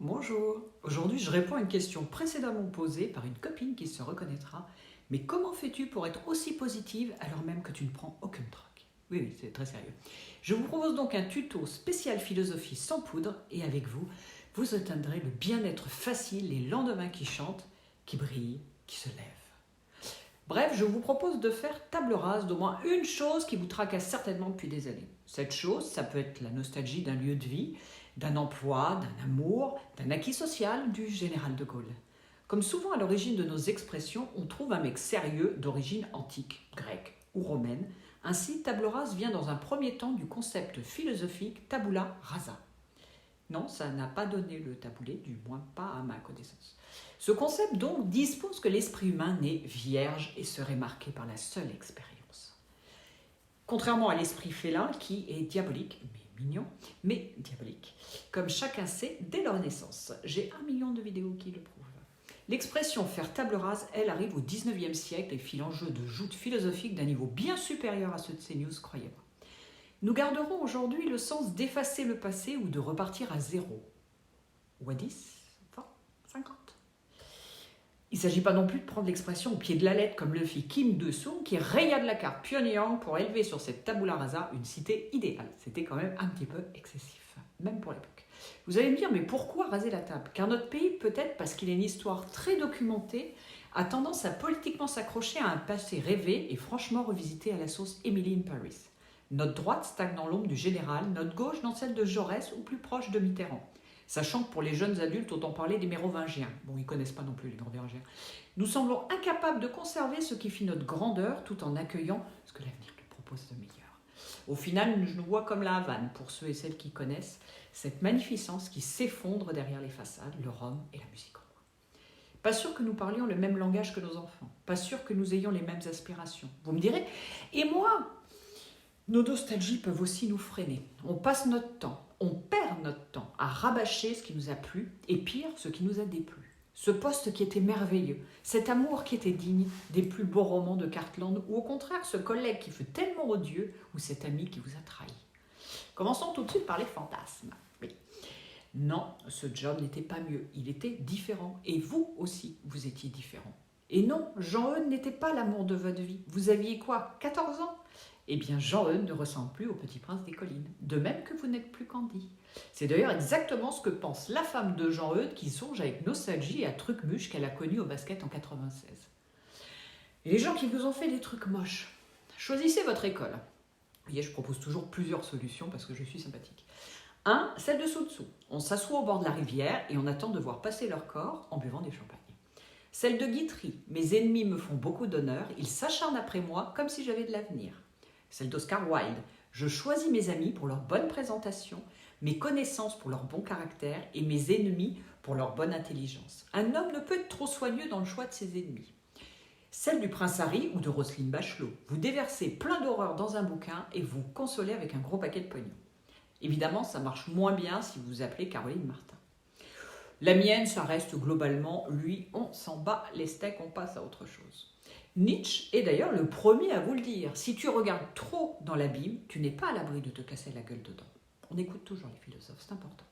Bonjour, aujourd'hui je réponds à une question précédemment posée par une copine qui se reconnaîtra. Mais comment fais-tu pour être aussi positive alors même que tu ne prends aucune drogue? Oui, c'est très sérieux. Je vous propose donc un tuto spécial philosophie sans poudre et avec vous, vous atteindrez le bien-être facile, les lendemains qui chantent, qui brillent, qui se lèvent. Bref, je vous propose de faire table rase d'au moins une chose qui vous tracasse certainement depuis des années. Cette chose, ça peut être la nostalgie d'un lieu de vie, d'un emploi, d'un amour, d'un acquis social du général de Gaulle. Comme souvent à l'origine de nos expressions, on trouve un mec sérieux d'origine antique, grecque ou romaine. Ainsi, table rase vient dans un premier temps du concept philosophique tabula rasa. Non, ça n'a pas donné le taboulé, du moins pas à ma connaissance. Ce concept donc dispose que l'esprit humain naît vierge et serait marqué par la seule expérience. Contrairement à l'esprit félin qui est diabolique, mais mignon, mais diabolique, comme chacun sait dès leur naissance. J'ai 1 million de vidéos qui le prouvent. L'expression faire table rase, elle, arrive au 19e siècle et fit l'enjeu de joutes philosophiques d'un niveau bien supérieur à ceux de CNews, croyez-moi. Nous garderons aujourd'hui le sens d'effacer le passé ou de repartir à zéro. Ou à 10, 20, 50. Il ne s'agit pas non plus de prendre l'expression au pied de la lettre comme le fit Kim Il-sung qui raya de la carte Pyongyang pour élever sur cette tabula rasa une cité idéale. C'était quand même un petit peu excessif, même pour l'époque. Vous allez me dire, mais pourquoi raser la table? Car notre pays, peut-être parce qu'il a une histoire très documentée, a tendance à politiquement s'accrocher à un passé rêvé et franchement revisité à la sauce Emily in Paris. Notre droite stagne dans l'ombre du général, notre gauche dans celle de Jaurès ou plus proche de Mitterrand. Sachant que pour les jeunes adultes, autant parler des mérovingiens. Bon, ils ne connaissent pas non plus les mérovingiens. Nous semblons incapables de conserver ce qui fit notre grandeur tout en accueillant ce que l'avenir nous propose de meilleur. Au final, je nous vois comme la Havane, pour ceux et celles qui connaissent, cette magnificence qui s'effondre derrière les façades, le rhum et la musique en moi. Pas sûr que nous parlions le même langage que nos enfants. Pas sûr que nous ayons les mêmes aspirations. Vous me direz, et moi? Nos nostalgies peuvent aussi nous freiner. On passe notre temps, on perd notre temps à rabâcher ce qui nous a plu et pire, ce qui nous a déplu. Ce poste qui était merveilleux, cet amour qui était digne des plus beaux romans de Cartland ou au contraire ce collègue qui fut tellement odieux ou cet ami qui vous a trahi. Commençons tout de suite par les fantasmes. Oui. Non, ce job n'était pas mieux, il était différent et vous aussi, vous étiez différent. Et non, Jean-Eudes n'était pas l'amour de votre vie. Vous aviez quoi, 14 ans? Eh bien, Jean-Eudes ne ressemble plus au petit prince des collines, de même que vous n'êtes plus Candy. C'est d'ailleurs exactement ce que pense la femme de Jean-Eudes qui songe avec nostalgie à Trucmuche qu'elle a connu au basket en 96. Et les gens qui vous ont fait des trucs moches, choisissez votre école. Vous voyez, je propose toujours plusieurs solutions parce que je suis sympathique. 1. Celle de Sun-Tzu. On s'assoit au bord de la rivière et on attend de voir passer leur corps en buvant des champagnes. Celle de Guitry. Mes ennemis me font beaucoup d'honneur, ils s'acharnent après moi comme si j'avais de l'avenir. Celle d'Oscar Wilde. Je choisis mes amis pour leur bonne présentation, mes connaissances pour leur bon caractère et mes ennemis pour leur bonne intelligence. Un homme ne peut être trop soigneux dans le choix de ses ennemis. Celle du prince Harry ou de Roselyne Bachelot. Vous déversez plein d'horreurs dans un bouquin et vous consolez avec un gros paquet de pognon. Évidemment, ça marche moins bien si vous vous appelez Caroline Martin. La mienne, ça reste globalement, lui, on s'en bat les steaks, on passe à autre chose. Nietzsche est d'ailleurs le premier à vous le dire. Si tu regardes trop dans l'abîme, tu n'es pas à l'abri de te casser la gueule dedans. On écoute toujours les philosophes, c'est important.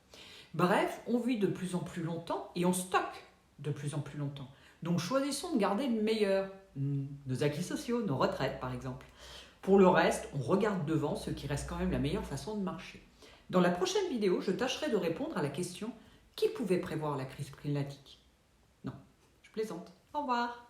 Bref, on vit de plus en plus longtemps et on stocke de plus en plus longtemps. Donc choisissons de garder le meilleur. Nos acquis sociaux, nos retraites par exemple. Pour le reste, on regarde devant, ce qui reste quand même la meilleure façon de marcher. Dans la prochaine vidéo, je tâcherai de répondre à la question: qui pouvait prévoir la crise climatique? Non, je plaisante. Au revoir.